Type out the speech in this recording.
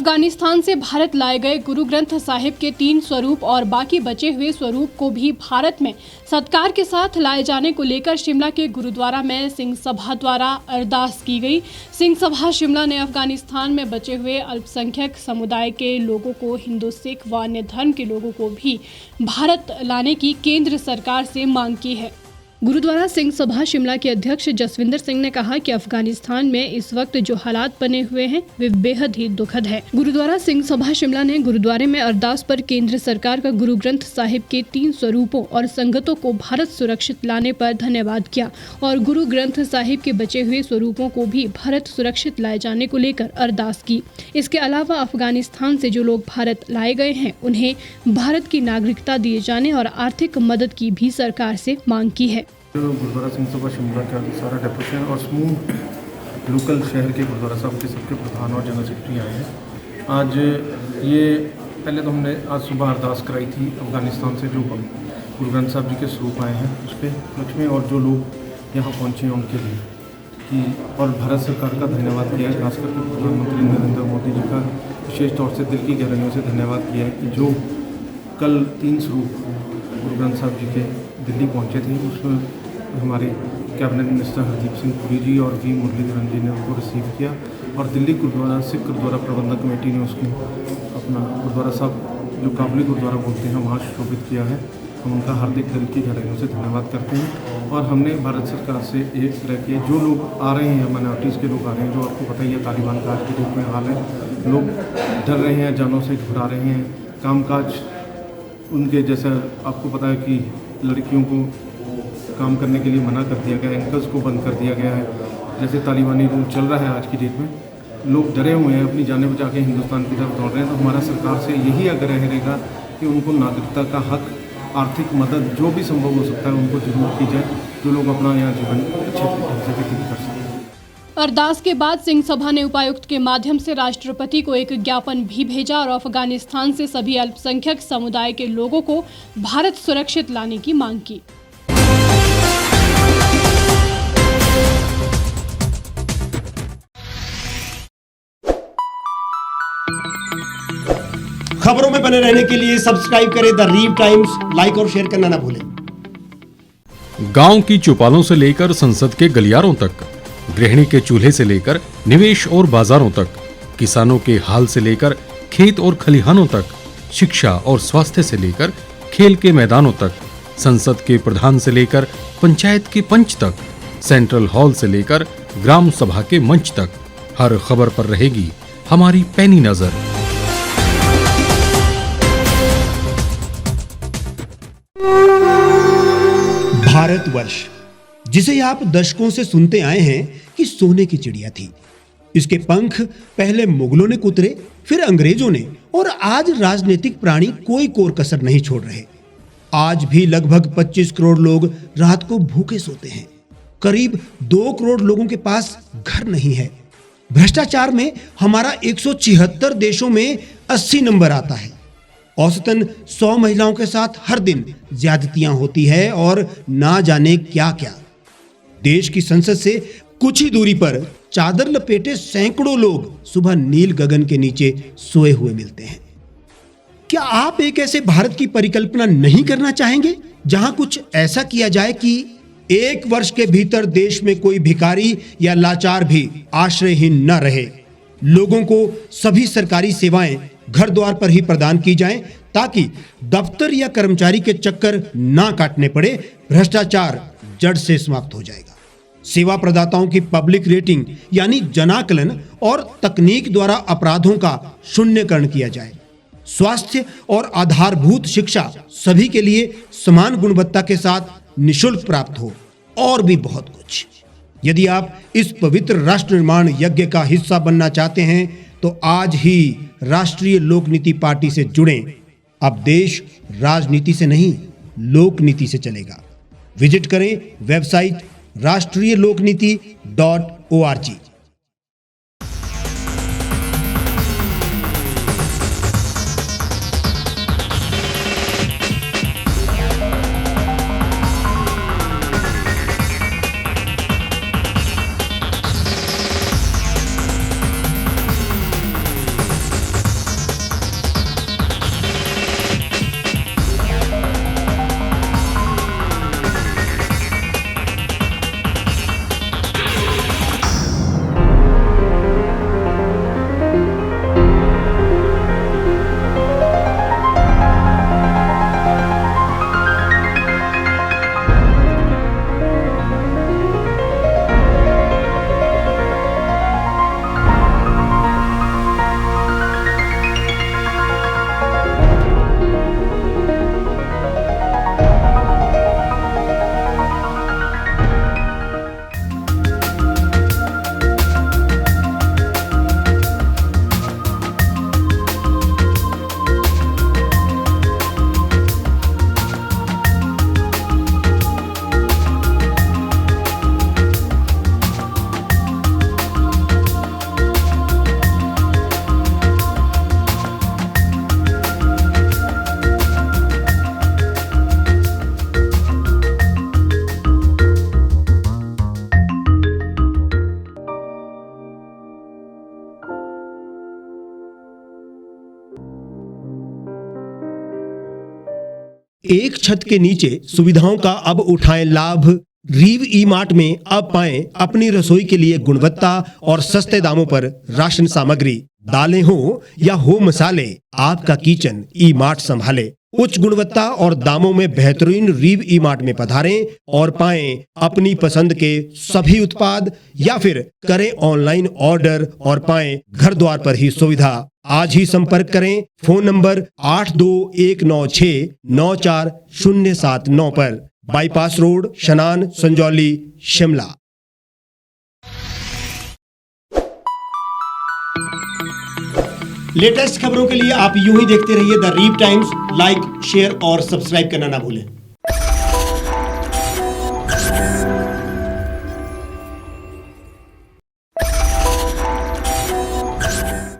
अफगानिस्तान से भारत लाए गए गुरु ग्रंथ साहिब के 3 स्वरूप और बाकी बचे हुए स्वरूप को भी भारत में सत्कार के साथ लाए जाने को लेकर शिमला के गुरुद्वारा में सिंह सभा द्वारा अरदास की गई। सिंह सभा शिमला ने अफगानिस्तान में बचे हुए अल्पसंख्यक समुदाय के लोगों को, हिंदू, सिख व अन्य धर्म के लोगों को भी भारत लाने की केंद्र सरकार से मांग की है। गुरुद्वारा सिंह सभा शिमला के अध्यक्ष जसविंदर सिंह ने कहा कि अफगानिस्तान में इस वक्त जो हालात बने हुए हैं वे बेहद ही दुखद है। गुरुद्वारा सिंह सभा शिमला ने गुरुद्वारे में अरदास पर केंद्र सरकार का गुरु ग्रंथ साहिब के 3 स्वरूपों और संगतों को भारत सुरक्षित लाने पर धन्यवाद किया और गुरु ग्रंथ साहिब के बचे हुए स्वरूपों को भी भारत सुरक्षित लाए जाने को लेकर अरदास की। इसके अलावा अफगानिस्तान से जो लोग भारत लाए गए हैं उन्हें भारत की नागरिकता दिए जाने और आर्थिक मदद की भी सरकार से मांग की है। गुरुद्वारा सिंह सभा शिमला का सारा डेपुटेशन और समूह लोकल शहर के गुरुद्वारा साहब के सबके प्रधान और जनरल सेक्रेटरी आए हैं। आज ये पहले तो हमने आज सुबह अरदास कराई थी अफ़गानिस्तान से जो गुरु ग्रंथ साहब जी के स्वरूप आए हैं उस पर उपलक्ष्य में, और जो लोग यहाँ पहुँचे हैं उनके लिए कि, और भारत सरकार का धन्यवाद किया है, खास करके प्रधानमंत्री नरेंद्र मोदी जी का विशेष तौर से दिल की गहराइयों से धन्यवाद किया है कि जो कल 3 स्वरूप गुरु ग्रंथ साहब जी के दिल्ली पहुँचे थे उसमें हमारे कैबिनेट मिनिस्टर हरदीप सिंह पुरी जी और वी मुरलीधरन जी ने उनको रिसीव किया और दिल्ली गुरुद्वारा सिख गुरुद्वारा प्रबंधक कमेटी ने उसको अपना गुरुद्वारा साहब जो काबुली गुरुद्वारा बोलते हैं वहाँ शोभित किया है। हम उनका हार्दिक दिल की गहराइयों से धन्यवाद करते हैं। और हमने भारत सरकार से एक तरह के जो लोग आ रहे हैं, माइनॉरिटीज़ के लोग आ रहे हैं, जो आपको पता ही है तालिबान का आज के डेट में हाल है, लोग डर रहे हैं, जानों से घबरा रहे हैं, कामकाज उनके जैसा आपको पता है कि लड़कियों को काम करने के लिए मना कर दिया गया है, एंकर्स को बंद कर दिया गया है, जैसे तालिबानी रूल चल रहा है आज की डेट में, लोग डरे हुए हैं, अपनी जानें बचा के हिंदुस्तान की तरफ दौड़ रहे हैं। तो हमारा सरकार से यही आग्रह रहेगा कि उनको नागरिकता का हक, आर्थिक मदद जो भी संभव हो सकता है उनको जरूर की जाए, जो लोग अपना यहाँ जीवन अच्छे ढंग से व्यतीत कर सकें। अरदास के बाद सिंह सभा ने उपायुक्त के माध्यम से राष्ट्रपति को एक ज्ञापन भी भेजा और अफगानिस्तान से सभी अल्पसंख्यक समुदाय के लोगों को भारत सुरक्षित लाने की मांग की। खबरों में बने रहने के लिए सब्सक्राइब करें द रीव टाइम्स, लाइक और शेयर करना ना भूलें। गांव की चौपालों से लेकर संसद के गलियारों तक, गृहिणी के चूल्हे से लेकर निवेश और बाजारों तक, किसानों के हाल से लेकर खेत और खलिहानों तक, शिक्षा और स्वास्थ्य से लेकर खेल के मैदानों तक, संसद के प्रधान से लेकर पंचायत के पंच तक, सेंट्रल हॉल से लेकर ग्राम सभा के मंच तक, हर खबर पर रहेगी हमारी पैनी नजर। भारतवर्ष, जिसे आप दशकों से सुनते आए हैं कि सोने की चिड़िया थी, इसके पंख पहले मुगलों ने कुतरे, फिर अंग्रेजों ने, और आज राजनीतिक प्राणी कोई कोर कसर नहीं छोड़ रहे। आज भी लगभग 25 करोड़ लोग रात को भूखे सोते हैं। करीब 2 करोड़ लोगों के पास घर नहीं है। भ्रष्टाचार में हमारा 176 देशों में 80 नंबर आता है। औसतन 100 महिलाओं के साथ हर दिन ज्यादतियां होती है और ना जाने क्या क्या। देश की संसद से कुछ ही दूरी पर चादर लपेटे सैकड़ों लोग सुबह नील गगन के नीचे सोए हुए मिलते हैं। क्या आप एक ऐसे भारत की परिकल्पना नहीं करना चाहेंगे जहां कुछ ऐसा किया जाए कि 1 वर्ष के भीतर देश में कोई भिखारी या लाचार भी आश्रयहीन न रहे, लोगों को सभी सरकारी सेवाएं घर द्वार पर ही प्रदान की जाएं, ताकि दफ्तर या कर्मचारी के चक्कर ना काटने पड़े, भ्रष्टाचार जड़ से समाप्त हो जाएगा। सेवा प्रदाताओं की पब्लिक रेटिंग यानी जनाकलन और तकनीक द्वारा अपराधों का शून्यकरण किया जाए। स्वास्थ्य और आधारभूत शिक्षा सभी के लिए समान गुणवत्ता के साथ निःशुल्क प्राप्त हो, और भी बहुत कुछ। यदि आप इस पवित्र राष्ट्र निर्माण यज्ञ का हिस्सा बनना चाहते हैं तो आज ही राष्ट्रीय लोक नीति पार्टी से जुड़ें। अब देश राजनीति से नहीं, लोक नीति से चलेगा। विजिट करें वेबसाइट राष्ट्रीयलोकनीति.org। एक छत के नीचे सुविधाओं का अब उठाएं लाभ। रीव ई मार्ट में अब पाएं अपनी रसोई के लिए गुणवत्ता और सस्ते दामों पर राशन सामग्री। दालें हो या हो मसाले, आपका किचन ई मार्ट संभाले। उच्च गुणवत्ता और दामों में बेहतरीन रीव ई मार्ट में पधारें और पाएं अपनी पसंद के सभी उत्पाद, या फिर करें ऑनलाइन ऑर्डर और पाएं घर द्वार पर ही सुविधा। आज ही संपर्क करें फोन नंबर 8219694079 पर, बाईपास रोड, शनान, संजौली, शिमला। लेटेस्ट खबरों के लिए आप यूं ही देखते रहिए द रीव टाइम्स। लाइक, शेयर और सब्सक्राइब करना ना भूलें।